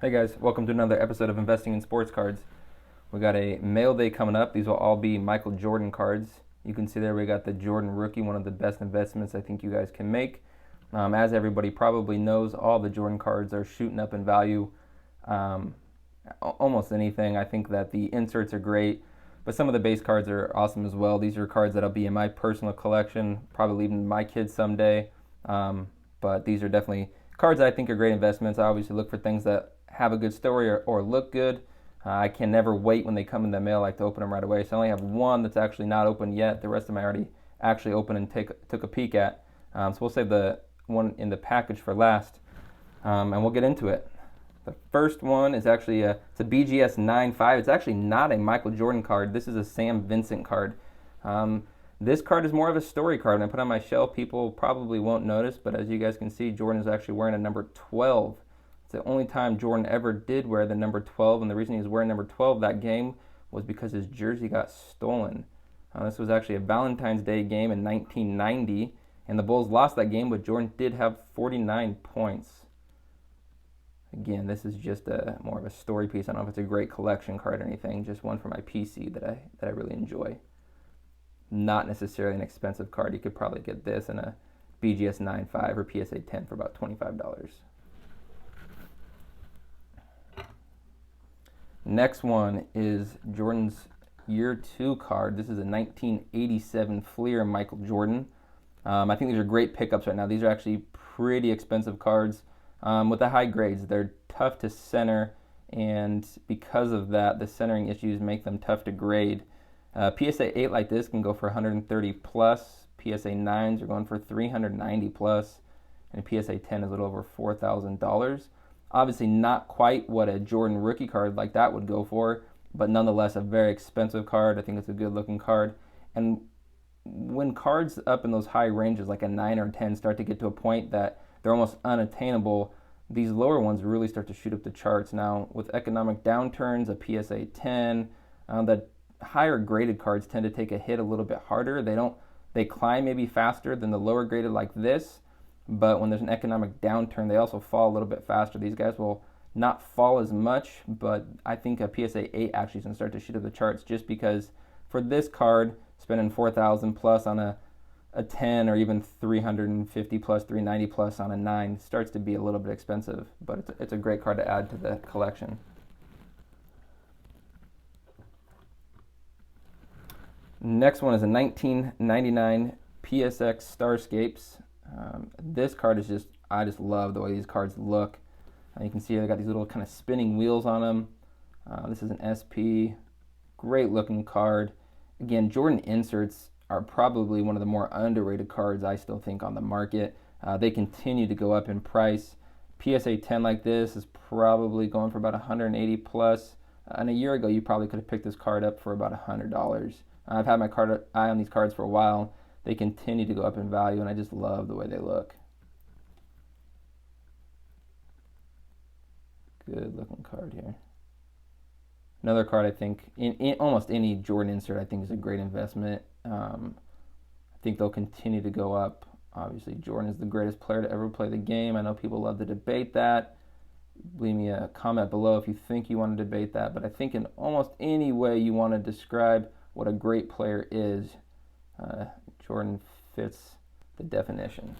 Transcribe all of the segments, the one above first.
Hey guys, welcome to another episode of Investing in Sports Cards. We got a mail day coming up. These will all be Michael Jordan cards. You can see there we got the Jordan rookie, one of the best investments I think you guys can make. As everybody probably knows, all the Jordan cards are shooting up in value. Almost anything. I think that the inserts are great, but some of the base cards are awesome as well. These are cards that'll be in my personal collection, probably leaving my kids someday. But these are definitely cards that I think are great investments. I obviously look for things that have a good story or look good. I can never wait when they come in the mail. I like to open them right away. So I only have one that's actually not open yet. The rest of them I already actually opened and took a peek at. So we'll save the one in the package for last, and we'll get into it. The first one is actually it's a BGS 9.5. It's actually not a Michael Jordan card. This is a Sam Vincent card. This card is more of a story card. When I put it on my shelf, people probably won't notice, but as you guys can see, Jordan is actually wearing a number 12. It's the only time Jordan ever did wear the number 12, and the reason he was wearing number 12 that game was because his jersey got stolen. This was actually a Valentine's Day game in 1990, and the Bulls lost that game, but Jordan did have 49 points. Again, this is just more of a story piece. I don't know if it's a great collection card or anything, just one for my PC that I really enjoy. Not necessarily an expensive card. You could probably get this in a BGS 9.5 or PSA 10 for about $25. Next one is Jordan's Year 2 card. This is a 1987 Flair Michael Jordan. I think these are great pickups right now. These are actually pretty expensive cards with the high grades. They're tough to center, and because of that, the centering issues make them tough to grade. PSA 8 like this can go for 130 plus. PSA 9s are going for 390 plus, and PSA 10 is a little over $4,000. Obviously not quite what a Jordan rookie card like that would go for, but nonetheless a very expensive card. I think it's a good looking card. And when cards up in those high ranges like a 9 or 10 start to get to a point that they're almost unattainable, these lower ones really start to shoot up the charts. Now with economic downturns, a PSA 10, the higher graded cards tend to take a hit a little bit harder. They climb maybe faster than the lower graded like this. But when there's an economic downturn, they also fall a little bit faster. These guys will not fall as much, but I think a PSA 8 actually is going to start to shoot up the charts just because for this card, spending $4,000 plus on a 10 or even 350 plus, 390 plus on a 9 starts to be a little bit expensive, but it's a great card to add to the collection. Next one is a 1999 PSX Starscapes. This card is I just love the way these cards look. You can see they got these little kind of spinning wheels on them. This is an SP, great looking card. Again, Jordan inserts are probably one of the more underrated cards I still think on the market. They continue to go up in price. PSA 10 like this is probably going for about 180 plus. And a year ago, you probably could have picked this card up for about $100. I've had my eye on these cards for a while. They continue to go up in value, and I just love the way they look. Good looking card here. Another card I think, in almost any Jordan insert, I think is a great investment. I think they'll continue to go up. Obviously, Jordan is the greatest player to ever play the game. I know people love to debate that. Leave me a comment below if you think you want to debate that. But I think in almost any way you want to describe what a great player is, Jordan fits the definition.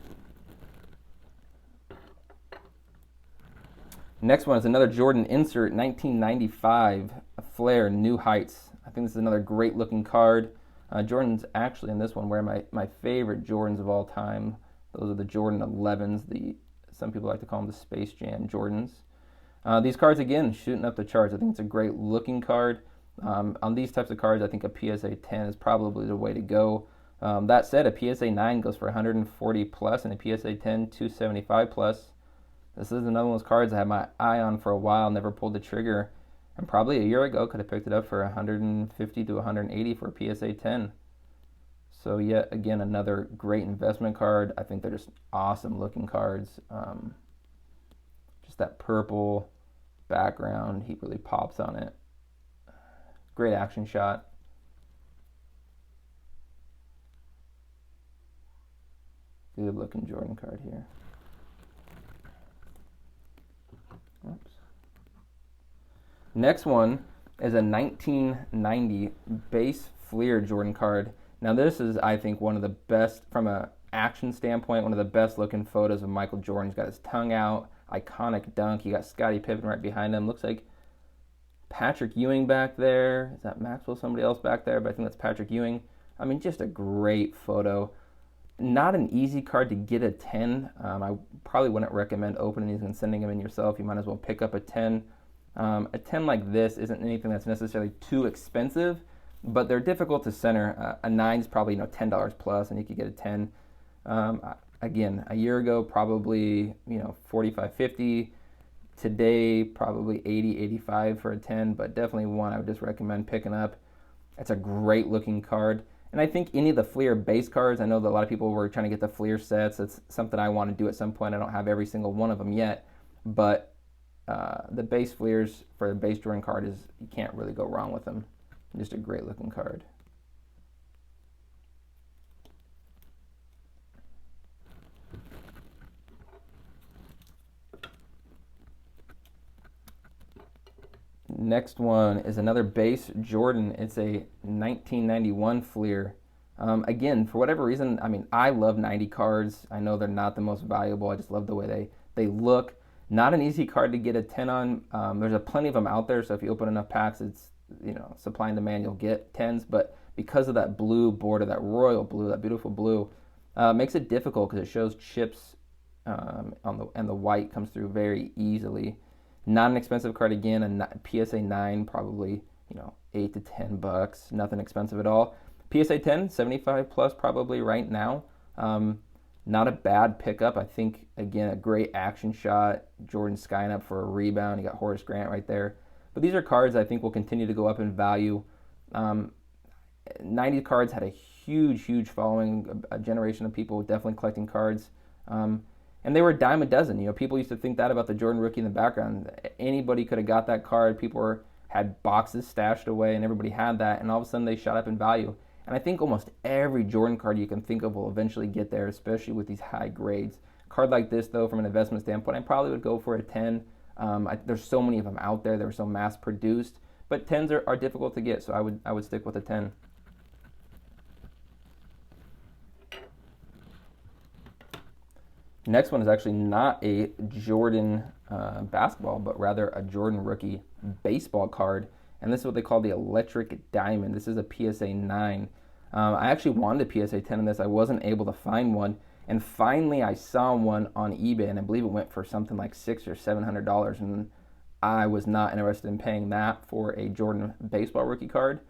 Next one is another Jordan insert, 1995, a Flair New Heights. I think this is another great looking card. Jordan's actually in this one wearing my favorite Jordans of all time. Those are the Jordan 11s. Some people like to call them the Space Jam Jordans. These cards, again, shooting up the charts. I think it's a great looking card. On these types of cards, I think a PSA 10 is probably the way to go. That said, a PSA 9 goes for 140 plus, and a PSA 10, 275 plus. This is another one of those cards I had my eye on for a while, never pulled the trigger, and probably a year ago could have picked it up for 150 to 180 for a PSA 10. So yet again, another great investment card. I think they're just awesome looking cards. Just that purple background, he really pops on it. Great action shot. Good looking Jordan card here. Oops. Next one is a 1990 base Flair Jordan card. Now this is, I think, one of the best, from a action standpoint, one of the best looking photos of Michael Jordan. He's got his tongue out, iconic dunk. You got Scottie Pippen right behind him. Looks like Patrick Ewing back there. Is that Maxwell, somebody else back there? But I think that's Patrick Ewing. I mean, just a great photo. Not an easy card to get a 10. I probably wouldn't recommend opening these and sending them in yourself. You might as well pick up a 10. A 10 like this isn't anything that's necessarily too expensive, but they're difficult to center. A 9 is probably $10 plus, and you could get a 10. Again, a year ago, probably 45, 50. Today, probably 80, 85 for a 10, but definitely one I would just recommend picking up. It's a great looking card. And I think any of the Flair base cards, I know that a lot of people were trying to get the Flair sets. It's something I want to do at some point. I don't have every single one of them yet, but the base Flairs for a base Jordan card you can't really go wrong with them. Just a great looking card. Next one is another base Jordan. It's a 1991 Flair. Again, for whatever reason, I mean, I love 90 cards. I know they're not the most valuable. I just love the way they look. Not an easy card to get a 10 on. There's plenty of them out there, so if you open enough packs, it's supply and demand, you'll get 10s. But because of that blue border, that royal blue, that beautiful blue, makes it difficult because it shows chips and the white comes through very easily. Not an expensive card again. A PSA 9, probably $8 to $10. Nothing expensive at all. PSA 10, 75 plus probably right now. Not a bad pickup. I think, again, a great action shot. Jordan skying up for a rebound. You got Horace Grant right there. But these are cards I think will continue to go up in value. 90 cards had a huge following, a generation of people definitely collecting cards. And they were a dime a dozen. People used to think that about the Jordan rookie in the background. Anybody could have got that card. People had boxes stashed away, and everybody had that. And all of a sudden, they shot up in value. And I think almost every Jordan card you can think of will eventually get there, especially with these high grades. A card like this, though, from an investment standpoint, I probably would go for a 10. There's so many of them out there. They were so mass-produced. But 10s are difficult to get, so I would stick with a 10. Next one is actually not a Jordan basketball, but rather a Jordan rookie baseball card. And this is what they call the Electric Diamond. This is a PSA 9. I actually wanted a PSA 10 in this. I wasn't able to find one. And finally, I saw one on eBay, and I believe it went for something like $600 or $700. And I was not interested in paying that for a Jordan baseball rookie card.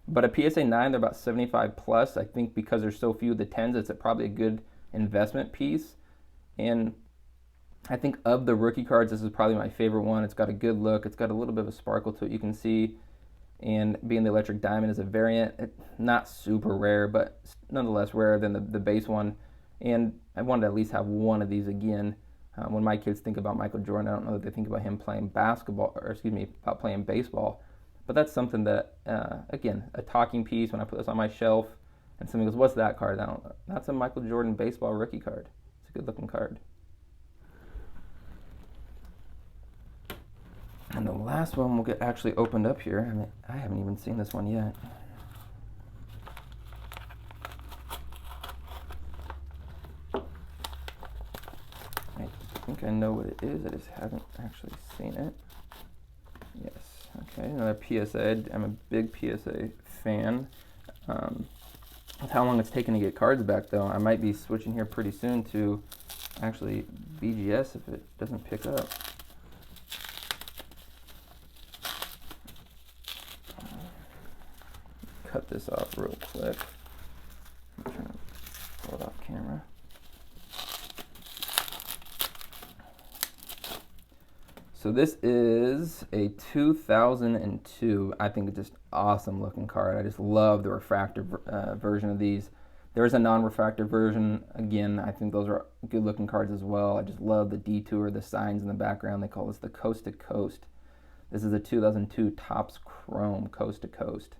But a PSA 9, they're about 75 plus. I think because there's so few of the 10s, it's probably a good investment piece. And I think of the rookie cards, this is probably my favorite one. It's got a good look. It's got a little bit of a sparkle to it, you can see. And being the Electric Diamond is a variant, not super rare, but nonetheless rarer than the base one. And I wanted to at least have one of these again. When my kids think about Michael Jordan, I don't know that they think about him playing about playing baseball. But that's something that, again, a talking piece. When I put this on my shelf and somebody goes, "What's that card?" That's a Michael Jordan baseball rookie card. It's a good looking card. And the last one will get actually opened up here. I mean, I haven't even seen this one yet. I think I know what it is. I just haven't actually seen it. Yes. Okay, another PSA. I'm a big PSA fan. With how long it's taken to get cards back, though, I might be switching here pretty soon to actually BGS if it doesn't pick up. Cut this off real quick. I'm trying to pull it off camera. So this is a 2002. I think it's just awesome looking card. I just love the refractor version of these. There's a non-refractor version. Again, I think those are good looking cards as well. I just love the detour, the signs in the background. They call this the Coast to Coast. This is a 2002 Topps Chrome Coast to Coast.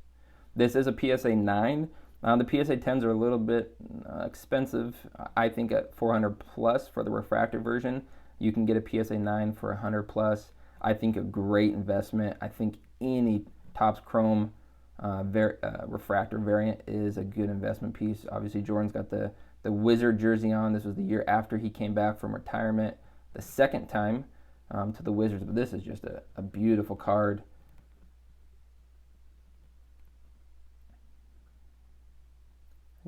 This is a PSA 9. The PSA 10s are a little bit expensive. I think at $400 plus for the refractor version. You can get a PSA 9 for $100 plus. I think a great investment. I think any Topps Chrome refractor variant is a good investment piece. Obviously, Jordan's got the Wizard jersey on. This was the year after he came back from retirement, the second time to the Wizards. But this is just a beautiful card.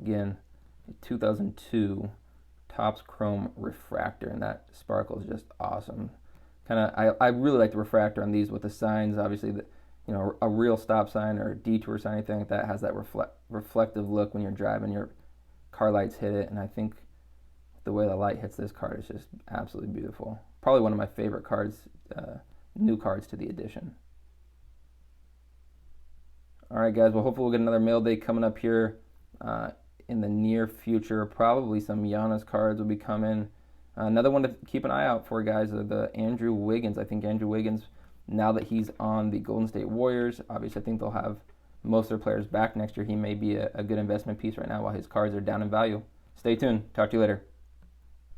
Again, 2002 Topps Chrome refractor, and that sparkle is just awesome. I really like the refractor on these with the signs. Obviously, a real stop sign or a detour sign, anything like that, has that reflective look when you're driving. Your car lights hit it, and I think the way the light hits this card is just absolutely beautiful. Probably one of my favorite cards, new cards to the edition. All right, guys. Well, hopefully we'll get another mail day coming up here in the near future. Probably some Giannis cards will be coming. Another one to keep an eye out for, guys, are the Andrew Wiggins. I think Andrew Wiggins, now that he's on the Golden State Warriors, obviously I think they'll have most of their players back next year. He may be a good investment piece right now while his cards are down in value. Stay tuned. Talk to you later.